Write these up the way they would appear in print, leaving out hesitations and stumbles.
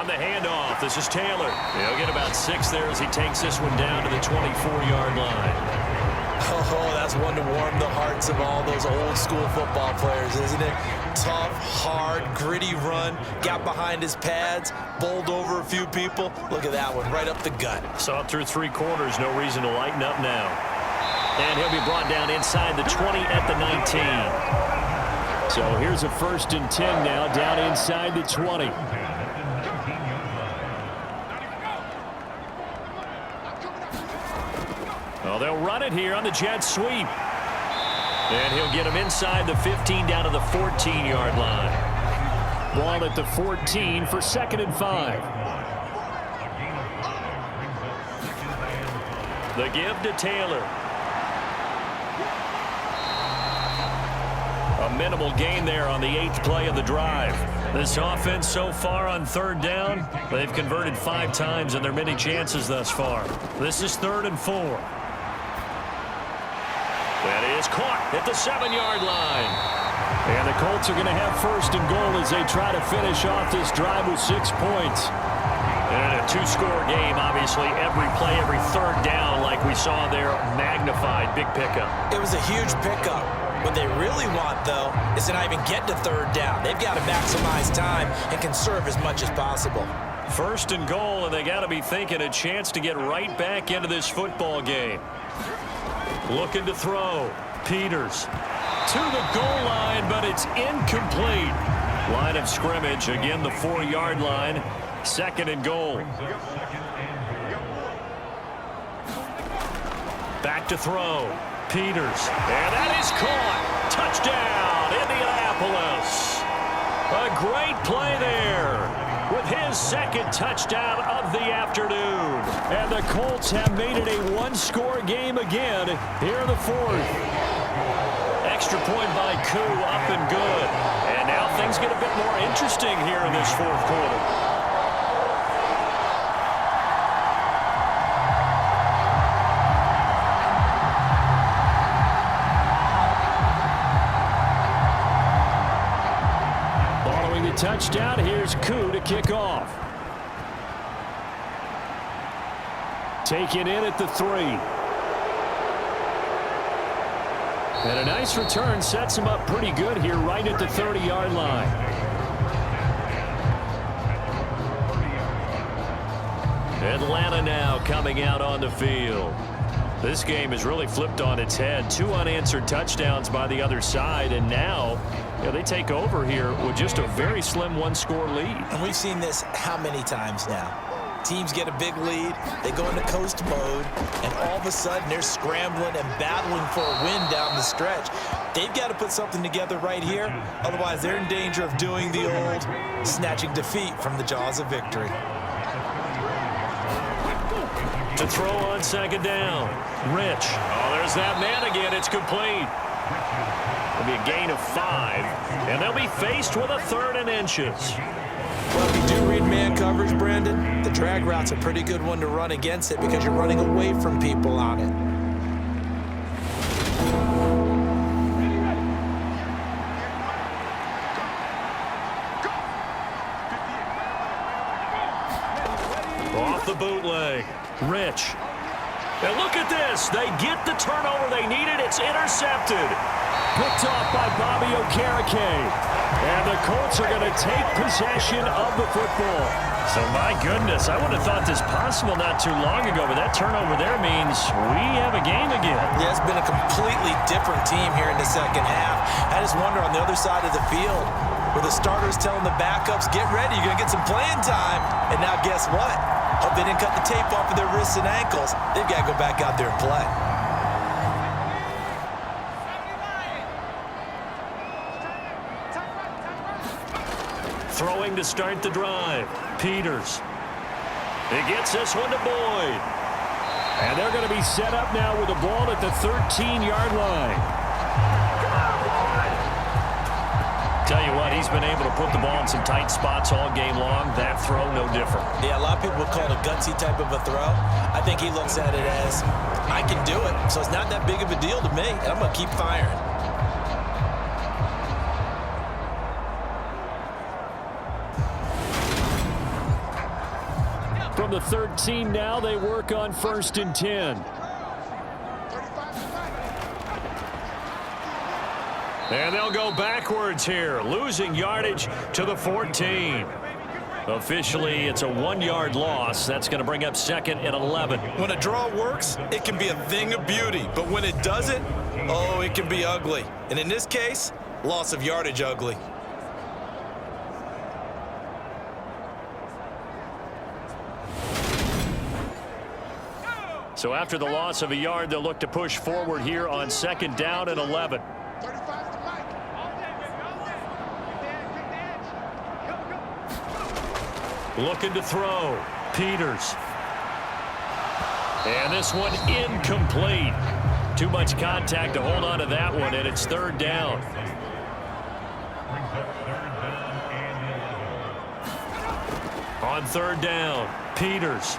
On the handoff, this is Taylor. He'll get about 6 there as he takes this one down to the 24-yard line. Oh, that's one to warm the hearts of all those old-school football players, isn't it? Tough, hard, gritty run, got behind his pads, bowled over a few people. Look at that one, right up the gut. Saw through 3 quarters, no reason to lighten up now. And he'll be brought down inside the 20 at the 19. So here's a 1st and 10 now, down inside the 20. Well, they'll run it here on the jet sweep. And he'll get him inside the 15 down to the 14-yard line. Ball at the 14 for 2nd and 5. The give to Taylor. A minimal gain there on the 8th play of the drive. This offense so far on 3rd down, they've converted 5 times in their many chances thus far. This is 3rd and 4. That is caught at the 7-yard line. And the Colts are going to have 1st and goal as they try to finish off this drive with 6 points. And a 2-score game, obviously, every play, every 3rd down, like we saw there, magnified, big pickup. It was a huge pickup. What they really want, though, is to not even get to 3rd down. They've got to maximize time and conserve as much as possible. 1st and goal, and they got to be thinking a chance to get right back into this football game. Looking to throw. Peters to the goal line, but it's incomplete. Line of scrimmage, again the 4-yard line. 2nd and goal. Back to throw. Peters. And that is caught. Touchdown, Indianapolis. A great play there with his 2nd touchdown of the afternoon. And the Colts have made it a 1-score game again here in the 4th. Extra point by Koo, up and good. And now things get a bit more interesting here in this 4th quarter. Touchdown. Here's Koo to kick off. Taken in at the 3. And a nice return sets him up pretty good here right at the 30-yard line. Atlanta now coming out on the field. This game has really flipped on its head. 2 unanswered touchdowns by the other side, and now they take over here with just a very slim 1-score lead. And we've seen this how many times now? Teams get a big lead, they go into coast mode, and all of a sudden they're scrambling and battling for a win down the stretch. They've got to put something together right here, otherwise they're in danger of doing the old snatching defeat from the jaws of victory. To throw on 2nd down. Rich. Oh, there's that man again. It's complete. It'll be a gain of 5, and they'll be faced with a 3rd and inches. Well, if you do read man coverage, Brandon, the drag route's a pretty good one to run against it because you're running away from people on it. Off the bootleg. Rich. And look at this. They get the turnover they needed. It's intercepted. Picked off by Bobby Okereke. And the Colts are going to take possession of the football. So, my goodness, I would have thought this possible not too long ago, but that turnover there means we have a game again. Yeah, it's been a completely different team here in the 2nd half. I just wonder on the other side of the field, where the starters telling the backups, get ready, you're going to get some playing time. And now guess what? Hope they didn't cut the tape off of their wrists and ankles. They've got to go back out there and play. Throwing to start the drive. Peters. He gets this one to Boyd. And they're going to be set up now with the ball at the 13-yard line. Tell you what, he's been able to put the ball in some tight spots all game long. That throw, no different. Yeah, a lot of people would call it a gutsy type of a throw. I think he looks at it as, I can do it, so it's not that big of a deal to me, and I'm going to keep firing. From the 13 now, they work on 1st and 10. And they'll go backwards here, losing yardage to the 14. Officially, it's a 1-yard loss. That's going to bring up 2nd and 11. When a draw works, it can be a thing of beauty. But when it doesn't, oh, it can be ugly. And in this case, loss of yardage ugly. So after the loss of a yard, they'll look to push forward here on 2nd down and 11. Looking to throw. Peters. And this one incomplete. Too much contact to hold on to that one, and it's 3rd down. On 3rd down, Peters.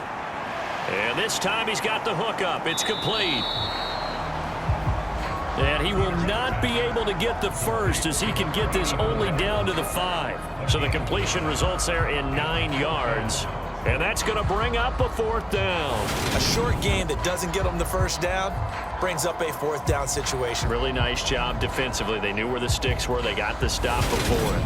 And this time he's got the hook up. It's complete. And he will not be able to get the first as he can get this only down to the 5. So the completion results there in 9 yards. And that's going to bring up a 4th down. A short game that doesn't get them the first down brings up a 4th down situation. Really nice job defensively. They knew where the sticks were. They got the stop before it.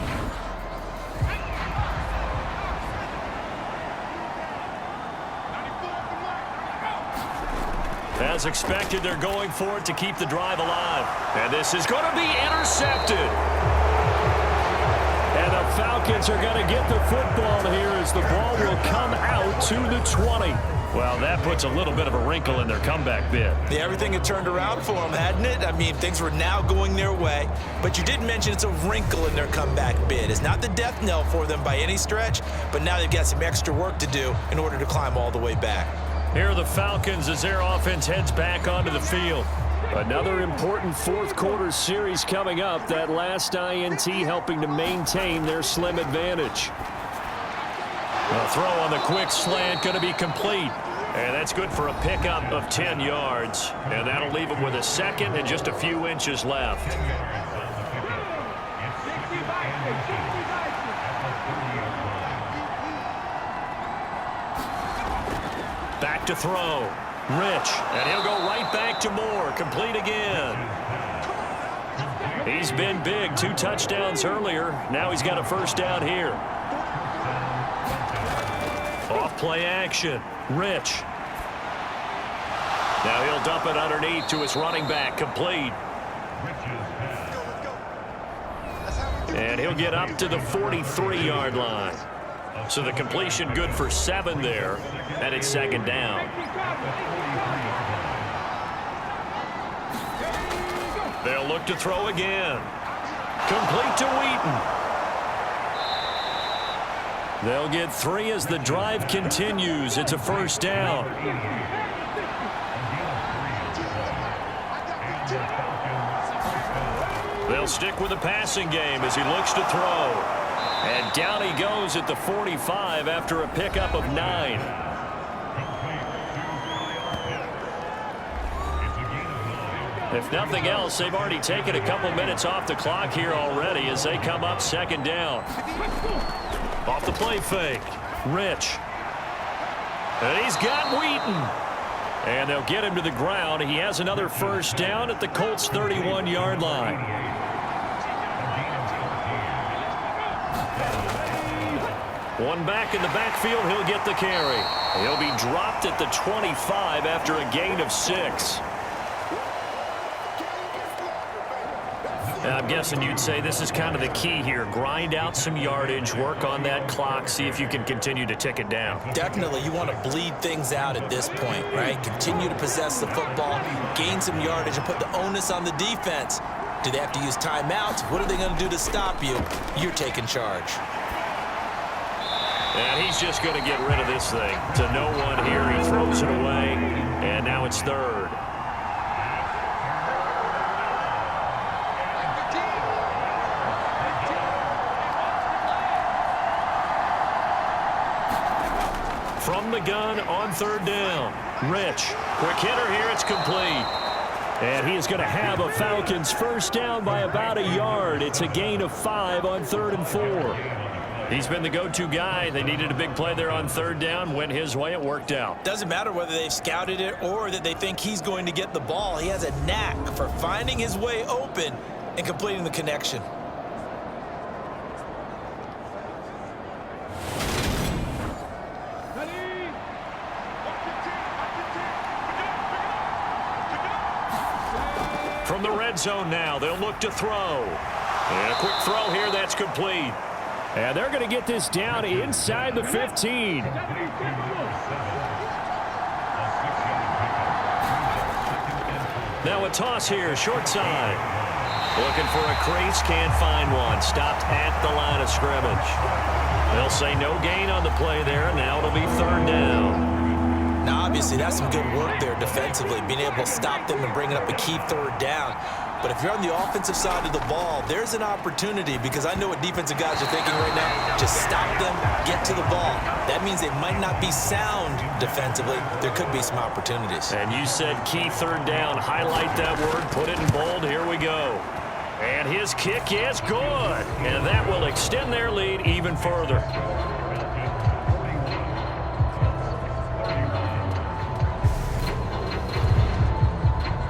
As expected, they're going for it to keep the drive alive. And this is going to be intercepted. And the Falcons are going to get the football here as the ball will come out to the 20. Well, that puts a little bit of a wrinkle in their comeback bid. Yeah, everything had turned around for them, hadn't it? I mean, things were now going their way. But you did mention it's a wrinkle in their comeback bid. It's not the death knell for them by any stretch, but now they've got some extra work to do in order to climb all the way back. Here are the Falcons as their offense heads back onto the field. Another important 4th quarter series coming up. That last INT helping to maintain their slim advantage. A throw on the quick slant going to be complete. And that's good for a pickup of 10 yards. And that'll leave them with a 2nd and just a few inches left. Back to throw. Rich. And he'll go right back to Moore. Complete again. He's been big. 2 touchdowns earlier. Now he's got a 1st down here. Off play action. Rich. Now he'll dump it underneath to his running back. Complete. And he'll get up to the 43-yard line. So the completion good for 7 there, and it's 2nd down. They'll look to throw again. Complete to Wheaton. They'll get 3 as the drive continues. It's a 1st down. They'll stick with the passing game as he looks to throw. And down he goes at the 45 after a pickup of 9. If nothing else, they've already taken a couple minutes off the clock here already as they come up 2nd down. Off the play fake. Rich. And he's got Wheaton. And they'll get him to the ground. He has another 1st down at the Colts' 31-yard line. One back in the backfield, he'll get the carry. He'll be dropped at the 25 after a gain of 6. I'm guessing you'd say this is kind of the key here. Grind out some yardage, work on that clock, see if you can continue to tick it down. Definitely, you want to bleed things out at this point, right? Continue to possess the football, gain some yardage, and put the onus on the defense. Do they have to use timeouts? What are they going to do to stop you? You're taking charge. And he's just going to get rid of this thing. To no one here, he throws it away, and now it's 3rd. From the gun on 3rd down. Rich. Quick hitter here. It's complete. And he is going to have a Falcons 1st down by about a yard. It's a gain of 5 on 3rd and 4. He's been the go-to guy. They needed a big play there on third down. Went his way. It worked out. Doesn't matter whether they've scouted it or that they think he's going to get the ball. He has a knack for finding his way open and completing the connection. From the red zone now, they'll look to throw. And a quick throw here, that's complete. And they're going to get this down inside the 15. Now a toss here, short side. Looking for a crease, can't find one. Stopped at the line of scrimmage. They'll say no gain on the play there. Now it'll be third down. Now, obviously, that's some good work there defensively, being able to stop them and bringing up a key third down. But if you're on the offensive side of the ball, there's an opportunity, because I know what defensive guys are thinking right now. Just stop them, get to the ball. That means they might not be sound defensively. There could be some opportunities. And you said key third down. Highlight that word, put it in bold. Here we go. And his kick is good. And that will extend their lead even further.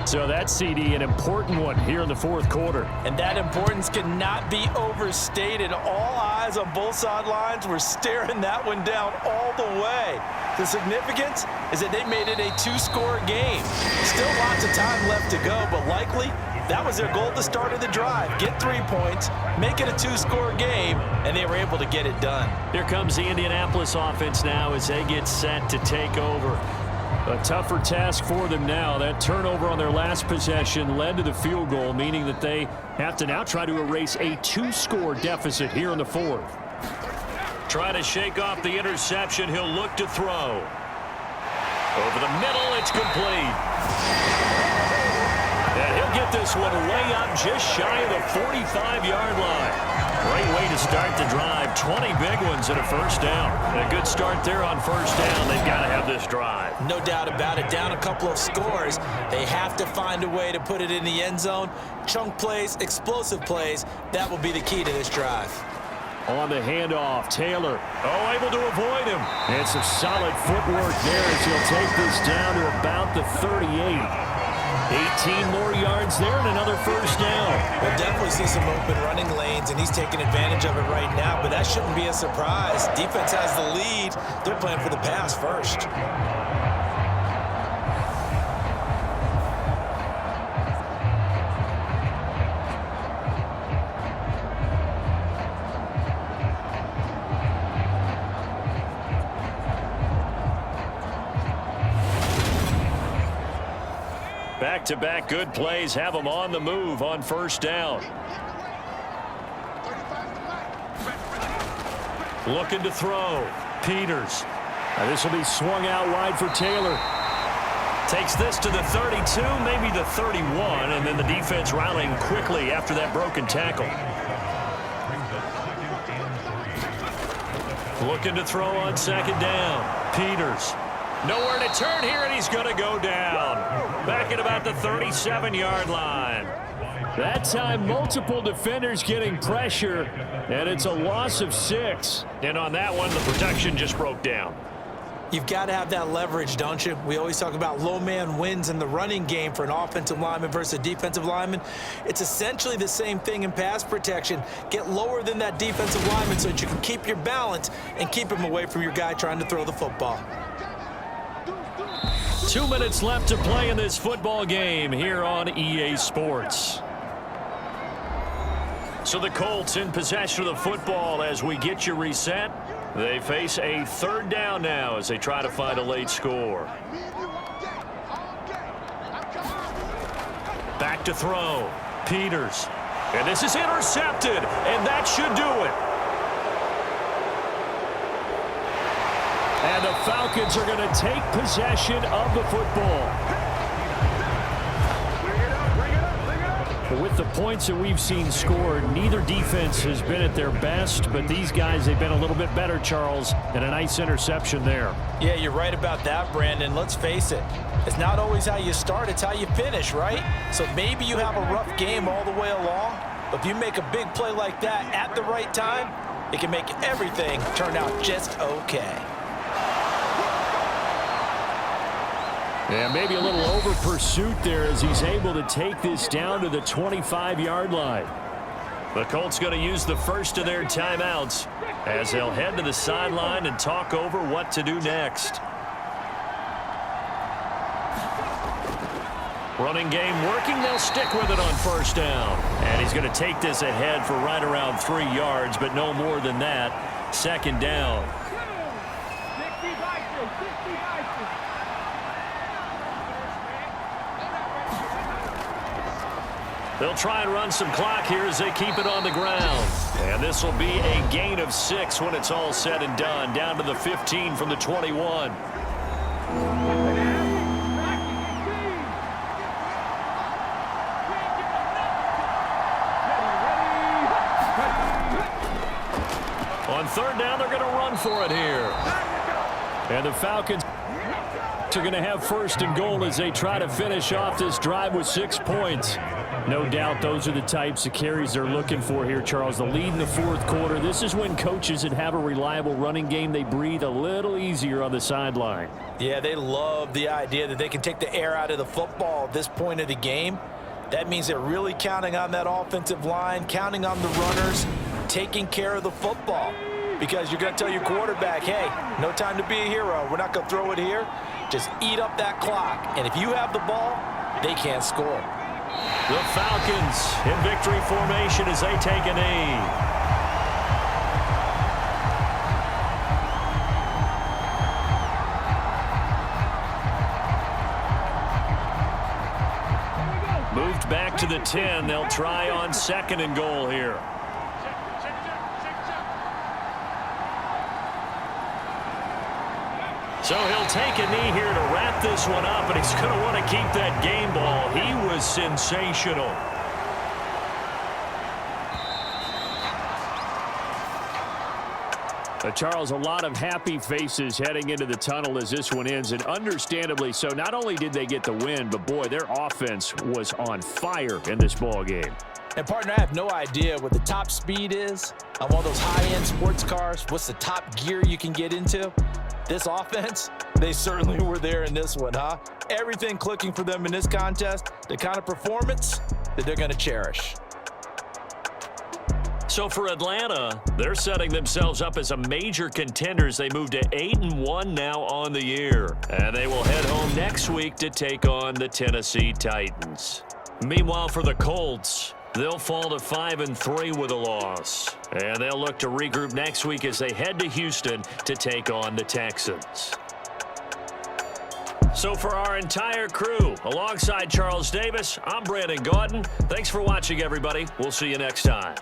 So that CD, an important one here in the fourth quarter. And that importance cannot be overstated. All eyes on both sidelines were staring that one down all the way. The significance is that they made it a two-score game. Still lots of time left to go, but likely that was their goal at the start of the drive. Get 3 points, make it a two-score game, and they were able to get it done. Here comes the Indianapolis offense now as they get set to take over. A tougher task for them now. That turnover on their last possession led to the field goal, meaning that they have to now try to erase a two-score deficit here in the fourth. Try to shake off the interception. He'll look to throw. Over the middle, it's complete. And he'll get this one way up just shy of the 45-yard line. Great way to start the drive. 20 big ones and a first down. A good start there on first down. They've got to have this drive. No doubt about it. Down a couple of scores. They have to find a way to put it in the end zone. Chunk plays, explosive plays. That will be the key to this drive. On the handoff, Taylor. Oh, able to avoid him. And some solid footwork there as he'll take this down to about the 38. 18 more yards there and another first down. We'll definitely see some open running lanes, and he's taking advantage of it right now, but that shouldn't be a surprise. Defense has the lead. They're playing for the pass first. Back-to-back good plays have them on the move on first down. Looking to throw. Peters. This will be swung out wide for Taylor. Takes this to the 32, maybe the 31, and then the defense rallying quickly after that broken tackle. Looking to throw on second down. Peters. Nowhere to turn here, and he's going to go down. Back at about the 37-yard line. That time, multiple defenders getting pressure, and it's a loss of 6. And on that one, the protection just broke down. You've got to have that leverage, don't you? We always talk about low man wins in the running game for an offensive lineman versus a defensive lineman. It's essentially the same thing in pass protection. Get lower than that defensive lineman so that you can keep your balance and keep him away from your guy trying to throw the football. 2 minutes left to play in this football game here on EA Sports. So the Colts in possession of the football as we get you reset. They face a third down now as they try to find a late score. Back to throw. Peters. And this is intercepted, and that should do it. And the Falcons are going to take possession of the football. With the points that we've seen scored, neither defense has been at their best, but these guys, they've been a little bit better, Charles, and a nice interception there. Yeah, you're right about that, Brandon. Let's face it. It's not always how you start, it's how you finish, right? So maybe you have a rough game all the way along, but if you make a big play like that at the right time, it can make everything turn out just okay. And maybe a little over pursuit there as he's able to take this down to the 25-yard line. The Colts going to use the first of their timeouts as they'll head to the sideline and talk over what to do next. Running game working. They'll stick with it on first down. And he's going to take this ahead for right around 3 yards, but no more than that. Second down. They'll try and run some clock here as they keep it on the ground. And this will be a gain of 6 when it's all said and done. Down to the 15 from the 21. On third down, they're going to run for it here. And the Falcons are going to have first and goal as they try to finish off this drive with 6 points. No doubt those are the types of carries they're looking for here, Charles. The lead in the fourth quarter. This is when coaches that have a reliable running game, they breathe a little easier on the sideline. Yeah, they love the idea that they can take the air out of the football at this point of the game. That means they're really counting on that offensive line, counting on the runners, taking care of the football. Because you're going to tell your quarterback, hey, no time to be a hero. We're not going to throw it here. Just eat up that clock. And if you have the ball, they can't score. The Falcons in victory formation as they take a knee. Moved back to the 10. They'll try on second and goal here. So he'll take a knee here to wrap this one up, and he's going to want to keep that game ball. He was sensational. Charles, a lot of happy faces heading into the tunnel as this one ends, and understandably so. Not only did they get the win, but boy, their offense was on fire in this ball game. And partner, I have no idea what the top speed is on one of those high-end sports cars. What's the top gear you can get into? This offense, they certainly were there in this one, huh? Everything clicking for them in this contest, the kind of performance that they're going to cherish. So for Atlanta, they're setting themselves up as a major contenders. They move to 8-1 now on the year. And they will head home next week to take on the Tennessee Titans. Meanwhile, for the Colts, they'll fall to 5-3 with a loss. And they'll look to regroup next week as they head to Houston to take on the Texans. So for our entire crew, alongside Charles Davis, I'm Brandon Gaudin. Thanks for watching, everybody. We'll see you next time.